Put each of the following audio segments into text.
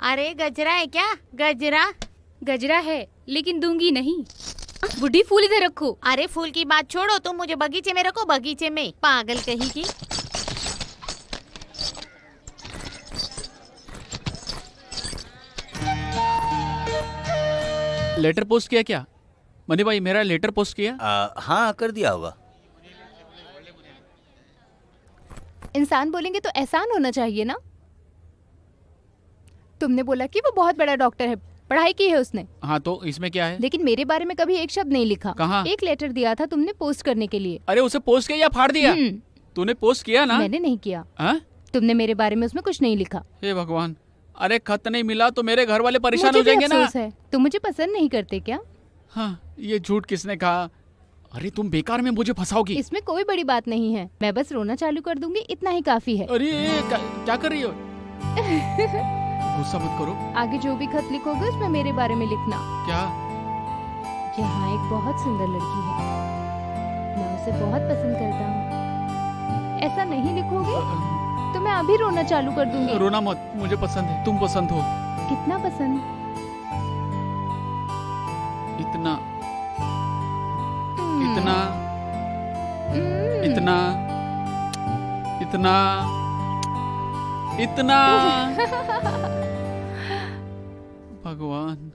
अरे गजरा है क्या? गजरा? गजरा है लेकिन दूंगी नहीं। बुढ़ी फूल इधर रखो। अरे फूल की बात छोड़ो, तुम मुझे बगीचे में रखो, बगीचे में। पागल कहीं की। लेटर पोस्ट किया क्या मनी भाई? मेरा लेटर पोस्ट किया? हाँ कर दिया होगा। इंसान बोलेंगे तो एहसान होना चाहिए ना। तुमने बोला कि वो बहुत बड़ा डॉक्टर है, पढ़ाई की है उसने। हाँ तो इसमें क्या है? लेकिन मेरे बारे में कभी एक शब्द नहीं लिखा। कहाँ? एक लेटर दिया था तुमने पोस्ट करने के लिए। अरे उसे पोस्ट किया या फाड़ दिया? तूने पोस्ट किया ना? मैंने नहीं किया। हाँ? तुमने मेरे बारे में उसमें कुछ नहीं लिखा। हे भगवान, अरे खत नहीं मिला तो मेरे घर वाले परेशान मुझे हो जाएंगे भी ना। अफसोस है। तुम मुझे पसंद नहीं करते क्या? हाँ, ये झूठ किसने कहा? अरे तुम बेकार में मुझे फंसाओगी। इसमें कोई बड़ी बात नहीं है, मैं बस रोना चालू कर दूंगी, इतना ही काफी है। अरे क्या कर रही हो? गुस्सा मत करो। आगे जो भी खत लिखोगे उसमें मेरे बारे में लिखना। क्या? यहाँ एक बहुत सुंदर लड़की है, मैं उसे बहुत पसंद करता हूँ। ऐसा नहीं लिखोगे तो मैं अभी रोना चालू कर दूंगी। रोना मत, मुझे पसंद है, तुम पसंद हो। कितना पसंद? इतना इतना इतना इतना इतना भगवान,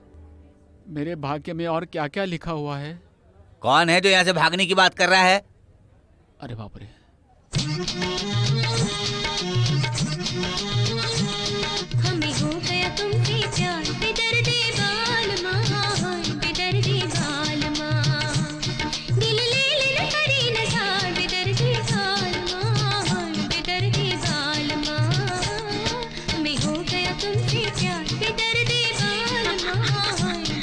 मेरे भाग्य में और क्या क्या लिखा हुआ है? कौन है जो यहाँ से भागने की बात कर रहा है? अरे बाप रे। हमें हो गया तुमसे प्यार, बेदर्दी बालमा, बेदर्दी बालमा, दिल ले लेना करी नजार, बेदर्दी बालमा, बेदर्दी बालमा, हमें हो गया तुमसे प्यार, बेदर्दी बालमा,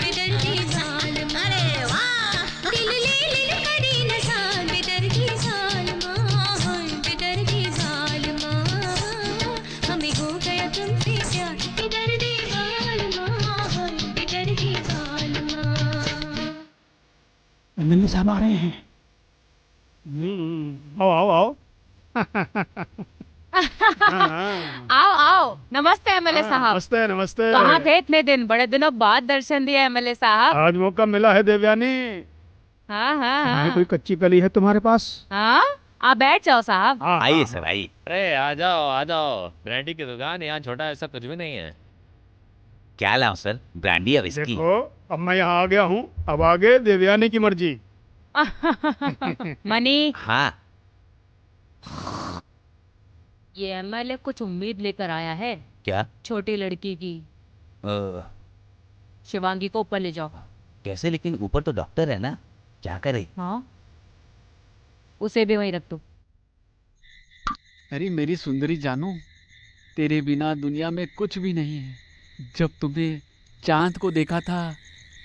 बेदर्दी बालमा, अरे वाह, दिल ले लेना करी नजार, बेदर्दी बालमा, बेदर्दी बालमा, हमें हो गया तुमसे प्यार, बेदर्दी बालमा, बेदर्दी बालमा। एमएलए साहब आ रहे हैं। आओ आओ आओ। आओ आओ। नमस्ते एमएलए साहब। नमस्ते नमस्ते। कहाँ थे इतने दिन? बड़े दिनों बाद दर्शन दिया एमएलए साहब। आज मौका मिला है देवयानी। हाँ हाँ है हाँ। कोई कच्ची कली है तुम्हारे पास? हाँ, आप बैठ जाओ साहब। आइए सर आइए। अरे आ जाओ, ब्रांडी की दुकान, यहाँ छोटा ऐसा कुछ भी नहीं है। क्या लाऊं सर, ब्रांडी या विस्की? देखो अब मैं यहाँ आ गया हूँ, अब आगे देवयानी की मर्जी। मनी, हाँ ये एमएलए कुछ उम्मीद लेकर आया है। क्या? छोटी लड़की की। शिवांगी को ऊपर ले जाओ। कैसे? लेकिन ऊपर तो डॉक्टर है ना, क्या करे? हाँ, उसे भी वहीं रख दो। अरे मेरी सुंदरी जानू, तेरे बिना दुनिया में कुछ भी नहीं है। जब तुमने चांद को देखा था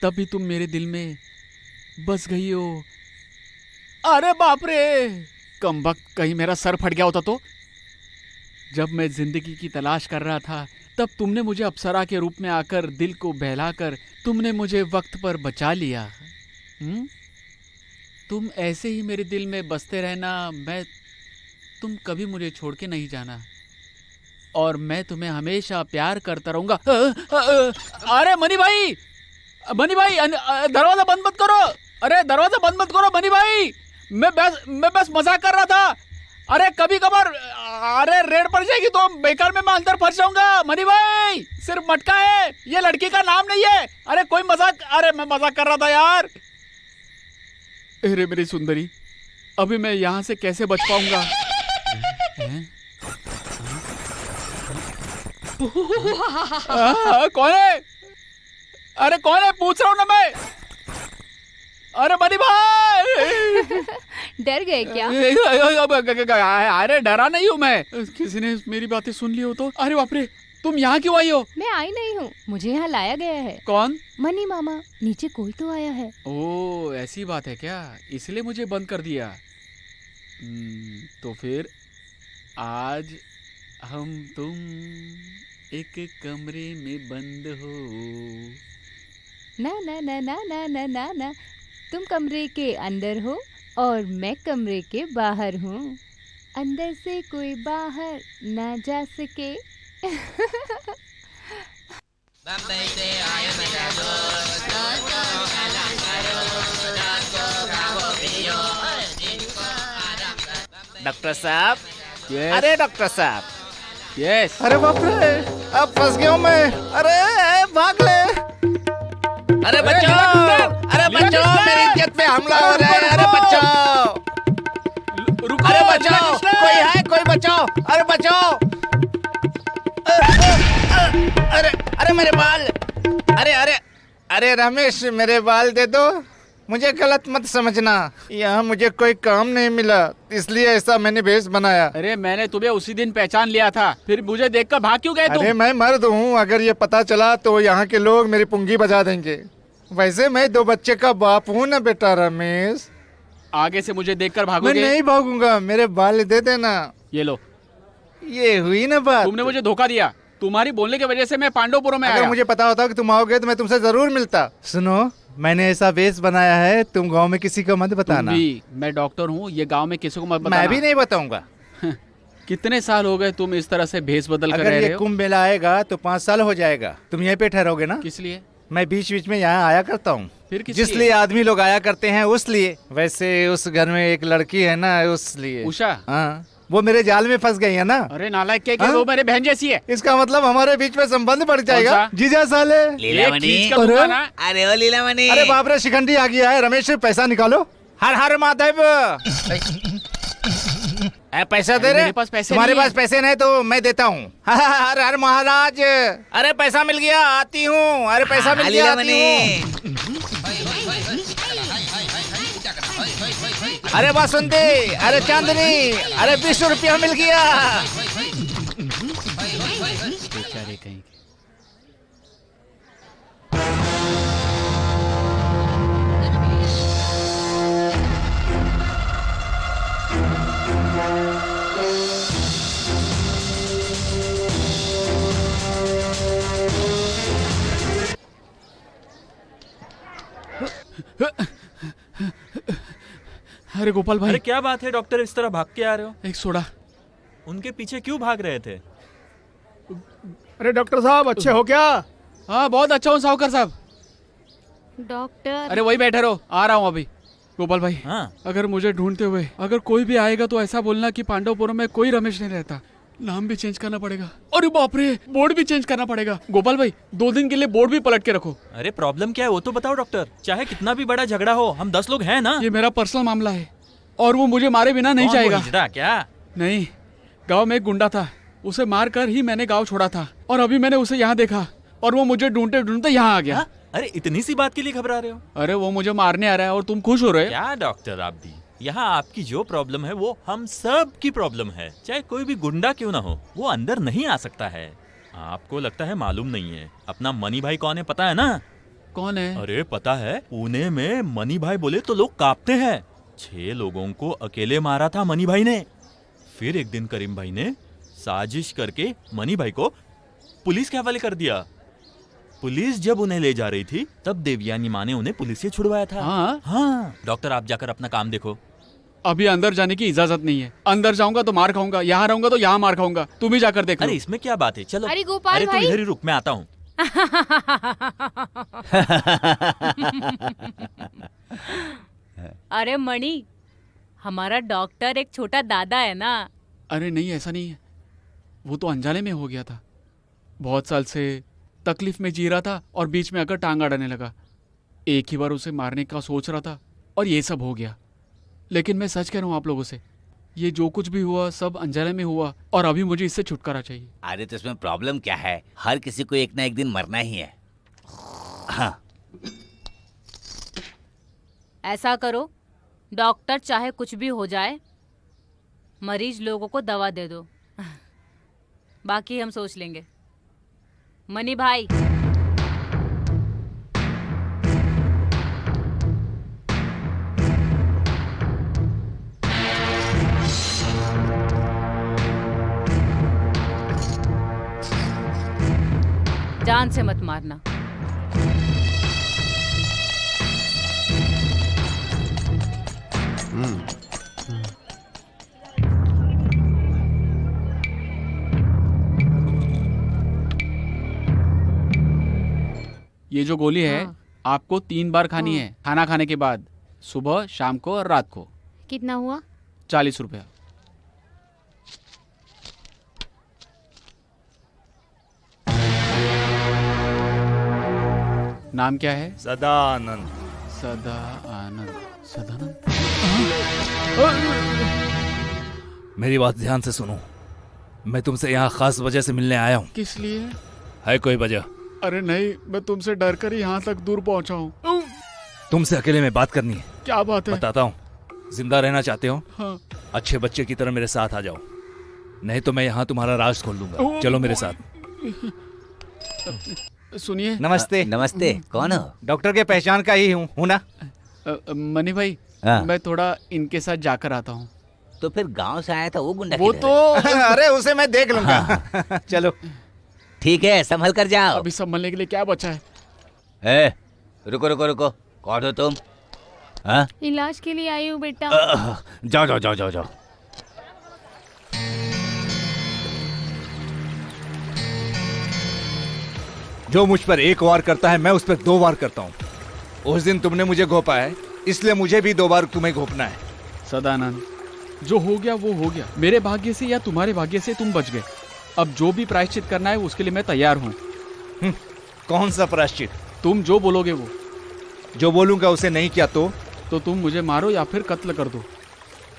तभी तुम मेरे दिल में बस गई हो। अरे बाप रे, कमबख्त, कहीं मेरा सर फट गया होता तो। जब मैं जिंदगी की तलाश कर रहा था तब तुमने मुझे अप्सरा के रूप में आकर दिल को बहलाकर तुमने मुझे वक्त पर बचा लिया। तुम ऐसे ही मेरे दिल में बसते रहना, तुम कभी मुझे छोड़ के नहीं जाना और मैं तुम्हें हमेशा प्यार करता रहूंगा। अरे मनी भाई, दरवाजा बंद मत करो। अरे दरवाजा बंद मत करो मनी भाई, मैं बस मजाक कर रहा था। अरे कभी कभार अरे रेड पड़ जाएगी तो बेकार में मैं अंदर फंस जाऊंगा। मनी भाई सिर्फ मटका है, ये लड़की का नाम नहीं है। अरे कोई मजाक, अरे मैं मजाक कर रहा था यार। अरे मेरी सुंदरी, अभी मैं यहाँ से कैसे बच पाऊंगा? कौन है? अरे कौन है पूछ रहा हूँ ना मैं। अरे मनी भाई डर गए क्या? अरे डरा नहीं हूँ मैं, किसी ने मेरी बातें सुन ली हो तो। अरे बाप रे, तुम यहाँ क्यों आई हो? मैं आई नहीं हूँ, मुझे यहाँ लाया गया है। कौन? मनी मामा, नीचे कोई तो आया है। ओ ऐसी बात है क्या, इसलिए मुझे बंद कर दिया। तो फिर आज हम तुम एक कमरे में बंद हो। ना ना ना ना ना ना ना ना, तुम कमरे के अंदर हो और मैं कमरे के बाहर हूँ। अंदर से कोई बाहर ना जा सके। डॉक्टर साहब यस अरे डॉक्टर साहब यस अरे बाप रे अब फंस गया हूँ मैं अरे भाग ले अरे बचाओ अरे बचाओ मेरी इज्जत पे हमला हो रहा है अरे बचाओ रुको अरे बचाओ कोई है कोई बचाओ अरे बचाओ अरे अरे मेरे बाल अरे अरे अरे रमेश मेरे बाल दे दो मुझे गलत मत समझना यहाँ मुझे कोई काम नहीं मिला इसलिए ऐसा मैंने भेष बनाया अरे मैंने तुम्हें उसी दिन पहचान लिया था फिर मुझे देखकर भाग क्यों गए तुम? अरे मैं मर्द हूँ अगर ये पता चला तो यहाँ के लोग मेरी पुंगी बजा देंगे वैसे मैं 2 बच्चे का बाप हूँ ना बेटा रमेश आगे से मुझे देखकर मैं भागोगे? नहीं भागूंगा मेरे बाल दे देना ये लो ये हुई ना बात तुमने मुझे धोखा दिया तुम्हारी बोलने की वजह से मैं पांडवपुरम में अगर आया मुझे पता होता कि तुम आओगे तो मैं तुमसे जरूर मिलता सुनो मैंने ऐसा वेश बनाया है तुम गांव में किसी को मत तुम बताना भी मैं डॉक्टर हूँ ये गांव में किसी को मत बताना मैं भी नहीं बताऊंगा कितने साल हो गए तुम इस तरह से भेष बदल कर अगर रह ये रहे हो? कुंभ मेला आएगा तो 5 साल हो जाएगा तुम यहीं पे ठहरोगे ना किस लिए मैं बीच बीच में यहाँ आया करता हूँ फिर किस जिस लिए आदमी लोग आया करते हैं उस लिए वैसे उस घर में एक लड़की है ना उस लिए उषा हाँ वो मेरे जाल में फंस गई है ना अरे नालायक क्या हाँ? वो मेरे बहन जैसी है इसका मतलब हमारे बीच में संबंध बढ़ जाएगा सा? जीजा साले एक खींच कर दूंगा ना। अरे ओ लीलामणि अरे बाप रे शिखंडी आ गया है रमेश से पैसा निकालो हर हर महादेव पैसा दे अरे रहे मेरे पास पैसे तुम्हारे नहीं पास पैसे नहीं तो मैं देता हूँ हर हर महाराज अरे पैसा मिल गया आती हूँ अरे पैसा मिल गया आती हूँ अरे बासुंती अरे चांदनी अरे 20 रुपया मिल गया बेचारे कहीं के। अरे गोपाल भाई अरे क्या बात है डॉक्टर इस तरह भाग के आ रहे हो एक सोडा उनके पीछे क्यों भाग रहे थे अरे डॉक्टर साहब अच्छे हो क्या? हाँ बहुत अच्छा हूँ साहूकार साहब डॉक्टर अरे वही बैठे रहो आ रहा हूँ अभी गोपाल भाई हाँ अगर मुझे ढूंढते हुए अगर कोई भी आएगा तो ऐसा बोलना कि पांडवपुरम में कोई रमेश नहीं रहता नाम भी चेंज करना पड़ेगा अरे बाप रे बोर्ड भी चेंज करना पड़ेगा गोपाल भाई 2 दिन के लिए बोर्ड भी पलट के रखो अरे प्रॉब्लम क्या है वो तो बताओ डॉक्टर चाहे कितना भी बड़ा झगड़ा हो हम 10 लोग हैं ना ये मेरा पर्सनल मामला है और वो मुझे मारे बिना नहीं कौन वो जाएगा हिजड़ा क्या नहीं गांव में एक गुंडा था उसे मार कर ही मैंने गांव छोड़ा था और अभी मैंने उसे यहाँ देखा और वो मुझे ढूंढते ढूंढते यहाँ आ गया हाँ? अरे इतनी सी बात के लिए घबरा रहे हो अरे वो मुझे मारने आ रहा है और तुम खुश हो रहे हो क्या डॉक्टर आप भी यहाँ आपकी जो प्रॉब्लम है वो हम सब की प्रॉब्लम है चाहे कोई भी गुंडा क्यों ना हो वो अंदर नहीं आ सकता है आपको लगता है मालूम नहीं है अपना मनी भाई कौन है पता है ना कौन है अरे पता है पुणे में मनी भाई बोले तो लोग कांपते हैं 6 लोगों को अकेले मारा था मनी भाई ने फिर एक दिन करीम भाई ने साजिश करके मनी भाई को पुलिस के हवाले कर दिया पुलिस जब उन्हें ले जा रही थी तब देवयानी माँ ने उन्हें पुलिस से छुड़वाया था हाँ डॉक्टर आप जाकर अपना काम देखो अभी अंदर जाने की इजाजत नहीं है अंदर जाऊंगा तो मार खाऊंगा यहाँ रहूंगा तो यहाँ मार खाऊंगा तुम ही जाकर देखो अरे इसमें क्या बात है चलो अरे गोपाल अरे तुम भाई। इधर ही रुक मैं आता हूँ अरे मणि हमारा डॉक्टर एक छोटा दादा है ना। अरे नहीं ऐसा नहीं है वो तो अनजाने में हो गया था बहुत साल से तकलीफ में जी रहा था और बीच में आकर टांग अड़ाने लगा एक ही बार उसे मारने का सोच रहा था और ये सब हो गया लेकिन मैं सच कह रहा हूँ आप लोगों से ये जो कुछ भी हुआ सब अनजाने में हुआ और अभी मुझे इससे छुटकारा चाहिए अरे तो इसमें प्रॉब्लम क्या है हर किसी को एक ना एक दिन मरना ही है हाँ ऐसा करो डॉक्टर चाहे कुछ भी हो जाए मरीज लोगों को दवा दे दो बाकी हम सोच लेंगे। मनी भाई जान से मत मारना। ये जो गोली है हाँ। आपको 3 बार खानी हाँ। है, खाना खाने के बाद, सुबह, शाम को और रात को। कितना हुआ? 40 रुपया। नाम क्या है? सदानंद। सदा आनंद। सदानंद। मेरी बात ध्यान से सुनो, मैं तुमसे यहाँ खास वजह से मिलने आया हूँ। किस लिए? है कोई वजह? अरे नहीं, मैं तुमसे डर कर ही यहाँ तक दूर पहुँचा हूँ। तुमसे अकेले में बात करनी है। क्या बात है? बताता हूँ। जिंदा रहना चाहते हो? हाँ। अच्छे बच्चे की तरह मेरे साथ आ जाओ, नहीं तो मैं यहाँ तुम्हारा राज खोल दूंगा। चलो मेरे साथ। सुनिए। नमस्ते। नमस्ते, कौन हो? डॉक्टर के पहचान का ही हूँ ना। मनी भाई, हाँ। मैं थोड़ा इनके साथ जाकर आता हूँ। तो फिर गांव से आया था वो गुंडा वो किधर है? तो अरे उसे मैं देख लूंगा। चलो। ठीक है, संभल कर जाओ। अभी संभलने के लिए क्या बचा है? ए, रुको रुको रुको, कौन हो तुम? हाँ? इलाज के लिए आई हूँ बेटा। जाओ जाओ जाओ जाओ जाओ। जो मुझ पर एक वार करता है मैं उस पर 2 वार करता हूँ। उस दिन तुमने मुझे घोपा है, इसलिए मुझे भी 2 बार तुम्हें घोपना है। सदानंद, जो हो गया वो हो गया। मेरे भाग्य से या तुम्हारे भाग्य से तुम बच गए। अब जो भी प्रायश्चित करना है उसके लिए मैं तैयार हूँ। कौन सा प्रायश्चित? तुम जो बोलोगे वो। जो बोलूंगा उसे नहीं किया तो तुम मुझे मारो या फिर कत्ल कर दो।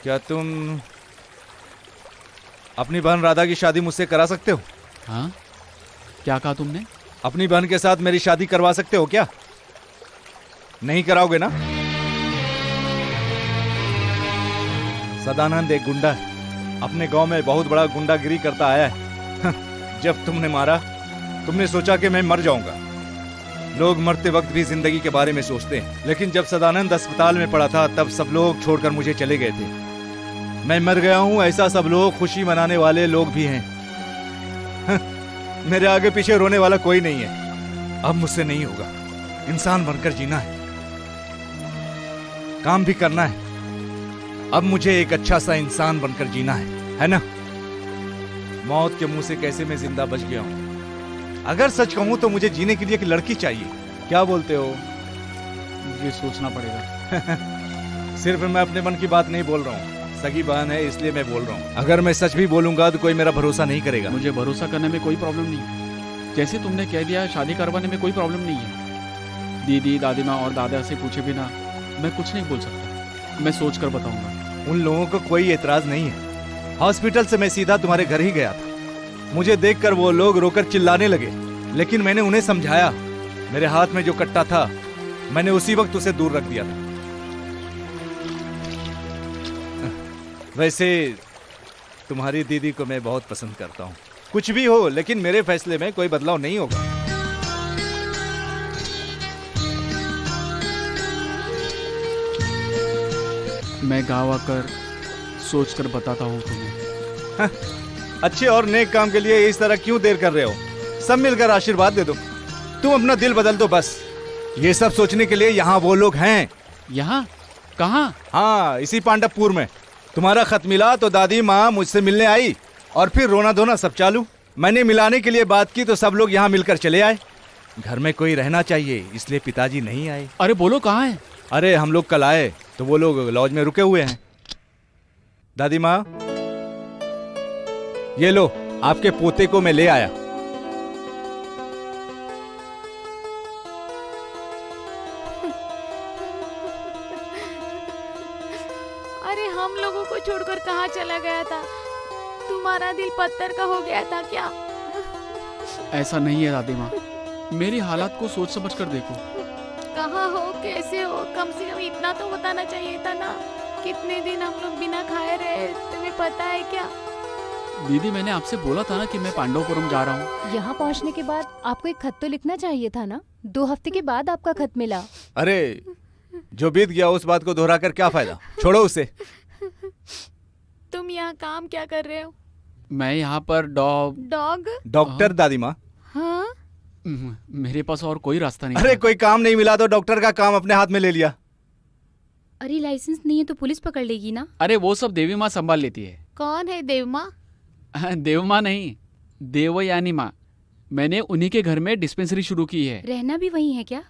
क्या तुम अपनी बहन राधा की शादी मुझसे करा सकते हो? हाँ, क्या कहा तुमने? अपनी बहन के साथ मेरी शादी करवा सकते हो क्या? नहीं कराओगे ना? सदानंद एक गुंडा है, अपने गांव में बहुत बड़ा गुंडागिरी करता आया है। जब तुमने मारा, तुमने सोचा कि मैं मर जाऊंगा। लोग मरते वक्त भी जिंदगी के बारे में सोचते हैं, लेकिन जब सदानंद अस्पताल में पड़ा था तब सब लोग छोड़कर मुझे चले गए थे। मैं मर गया हूं ऐसा सब लोग खुशी मनाने वाले लोग भी हैं। मेरे आगे पीछे रोने वाला कोई नहीं है। अब मुझसे नहीं होगा। इंसान बनकर जीना है, काम भी करना है। अब मुझे एक अच्छा सा इंसान बनकर जीना है ना? मौत के मुंह से कैसे मैं जिंदा बच गया हूं। अगर सच कहूं तो मुझे जीने के लिए एक लड़की चाहिए। क्या बोलते हो? मुझे सोचना पड़ेगा। सिर्फ मैं अपने मन की बात नहीं बोल रहा हूँ, सगी बहन है इसलिए मैं बोल रहा हूँ। अगर मैं सच भी बोलूंगा तो कोई मेरा भरोसा नहीं करेगा। मुझे भरोसा करने में कोई प्रॉब्लम नहीं है। जैसे तुमने कह दिया, शादी करवाने में कोई प्रॉब्लम नहीं है। दीदी, दादी माँ और दादा से पूछे बिना मैं कुछ नहीं बोल सकता। मैं सोच कर बताऊंगा। उन लोगों को कोई एतराज नहीं है। हॉस्पिटल से मैं सीधा तुम्हारे घर ही गया था। मुझे देखकर वो लोग रोकर चिल्लाने लगे, लेकिन मैंने उन्हें समझाया। मेरे हाथ में जो कट्टा था मैंने उसी वक्त उसे दूर रख दिया था। वैसे तुम्हारी दीदी को मैं बहुत पसंद करता हूँ। कुछ भी हो, लेकिन मेरे फैसले में कोई बदलाव नहीं होगा। मैं गाँव आकर सोच कर बताता हूँ तुम्हें। अच्छे और नेक काम के लिए इस तरह क्यों देर कर रहे हो? सब मिलकर आशीर्वाद दे दो। तुम अपना दिल बदल दो बस। ये सब सोचने के लिए यहाँ वो लोग हैं। यहाँ? कहाँ? हाँ, इसी पांडवपुर में। तुम्हारा खत मिला तो दादी माँ मुझसे मिलने आई और फिर रोना धोना सब चालू। मैंने मिलाने के लिए बात की तो सब लोग यहाँ मिलकर चले आए। घर में कोई रहना चाहिए, इसलिए पिताजी नहीं आए। अरे बोलो, कहाँ है? अरे हम लोग कल आए तो वो लोग लॉज में रुके हुए हैं। दादी माँ, ये लो, आपके पोते को मैं ले आया। अरे हम लोगों को छोड़कर कहाँ चला गया था? तुम्हारा दिल पत्थर का हो गया था क्या? ऐसा नहीं है दादी माँ, मेरी हालात को सोच समझ कर देखो। कहाँ हो, कैसे हो? कम से कम इतना तो बताना चाहिए था ना। कितने दिन हम लोग बिना खाए रहे, तुम्हें पता है क्या? दीदी, मैंने आपसे बोला था ना कि मैं पांडवपुरम जा रहा हूँ। यहाँ पहुँचने के बाद आपको एक खत तो लिखना चाहिए था ना। 2 हफ्ते के बाद आपका खत मिला। अरे जो बीत गया उस बात को दोहरा कर क्या फायदा, छोड़ो उसे। तुम यहाँ काम क्या कर रहे हो? मैं यहाँ पर डॉग? डॉक्टर दादी माँ। हाँ? मेरे पास और कोई रास्ता नहीं। अरे कोई काम नहीं मिला तो डॉक्टर का काम अपने हाथ में ले लिया। अरे लाइसेंस नहीं है तो पुलिस पकड़ लेगी ना। अरे वो सब देवी माँ संभाल लेती है। कौन है देव माँ? देव माँ नहीं, देवयानी माँ। मैंने उन्हीं के घर में डिस्पेंसरी शुरू की है। रहना भी वही है क्या?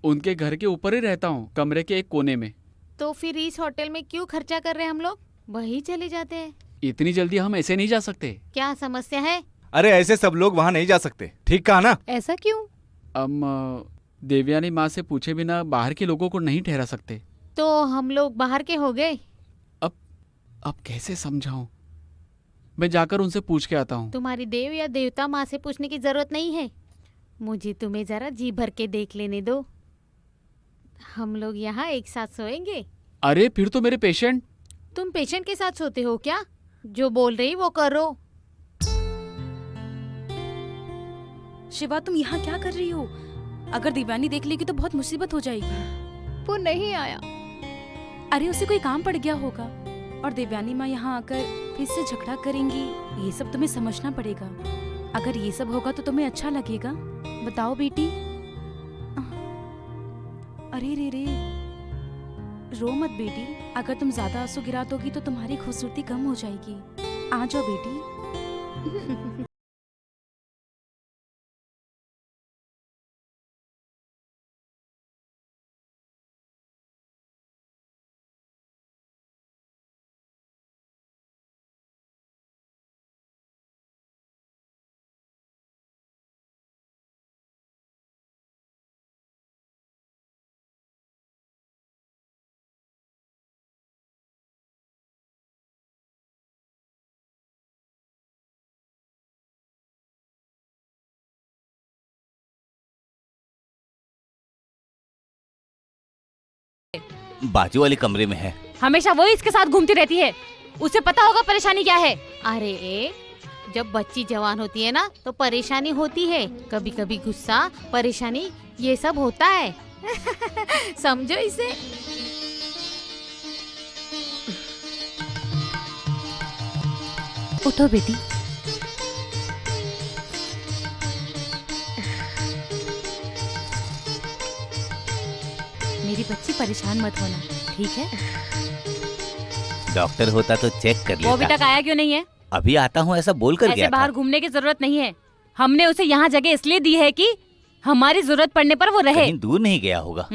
उनके घर के ऊपर ही रहता हूँ, कमरे के एक कोने में। तो फिर इस होटल में क्यों खर्चा कर रहे हैं हम लोग? वही चले जाते हैं। इतनी जल्दी हम ऐसे नहीं जा सकते। क्या समस्या है? अरे ऐसे सब लोग वहाँ नहीं जा सकते, ठीक कहा ना? ऐसा क्यों? देवयानी माँ से पूछे बिना बाहर के लोगों को नहीं ठहरा सकते। तो हम लोग बाहर के हो गए। अब कैसे समझाऊं? मैं जाकर उनसे पूछ के आता हूँ। तुम्हारी देव या देवता माँ से पूछने की जरूरत नहीं है। मुझे तुम्हें जरा जी भर के देख लेने दो। हम लोग यहाँ एक साथ सोएंगे। अरे फिर तो मेरे पेशेंट। तुम पेशेंट के साथ सोते हो क्या? जो बोल रही वो करो। शिवा, तुम यहाँ क्या कर रही हो? अगर दिव्यानी देख लेगी तो बहुत मुसीबत हो जाएगी। वो नहीं आया। अरे उसे कोई काम पड़ गया होगा और देवयानी माँ यहाँ आकर फिर से झगड़ा करेंगी। ये सब तुम्हें समझना पड़ेगा। अगर ये सब होगा तो तुम्हें अच्छा लगेगा? बताओ बेटी। अरे रे रे, रो मत बेटी। अगर तुम ज्यादा आंसू गिरा दोगी तो तुम्हारी खूबसूरती कम हो जाएगी। आ जाओ बेटी। बाजू वाले कमरे में है। हमेशा वो इसके साथ घूमती रहती है। उसे पता होगा परेशानी क्या है। अरे जब बच्ची जवान होती है ना तो परेशानी होती है। कभी कभी गुस्सा, परेशानी, ये सब होता है। समझो इसे। उठो बेटी। मेरी बच्ची, परेशान मत होना, ठीक है? डॉक्टर होता तो चेक कर वो अभी लेता। तक आया क्यों नहीं है? अभी आता हूँ ऐसा बोल कर ऐसे गया बाहर था। घूमने की जरूरत नहीं है। हमने उसे यहाँ जगह इसलिए दी है कि हमारी जरूरत पड़ने पर वो रहे। कहीं दूर नहीं गया होगा।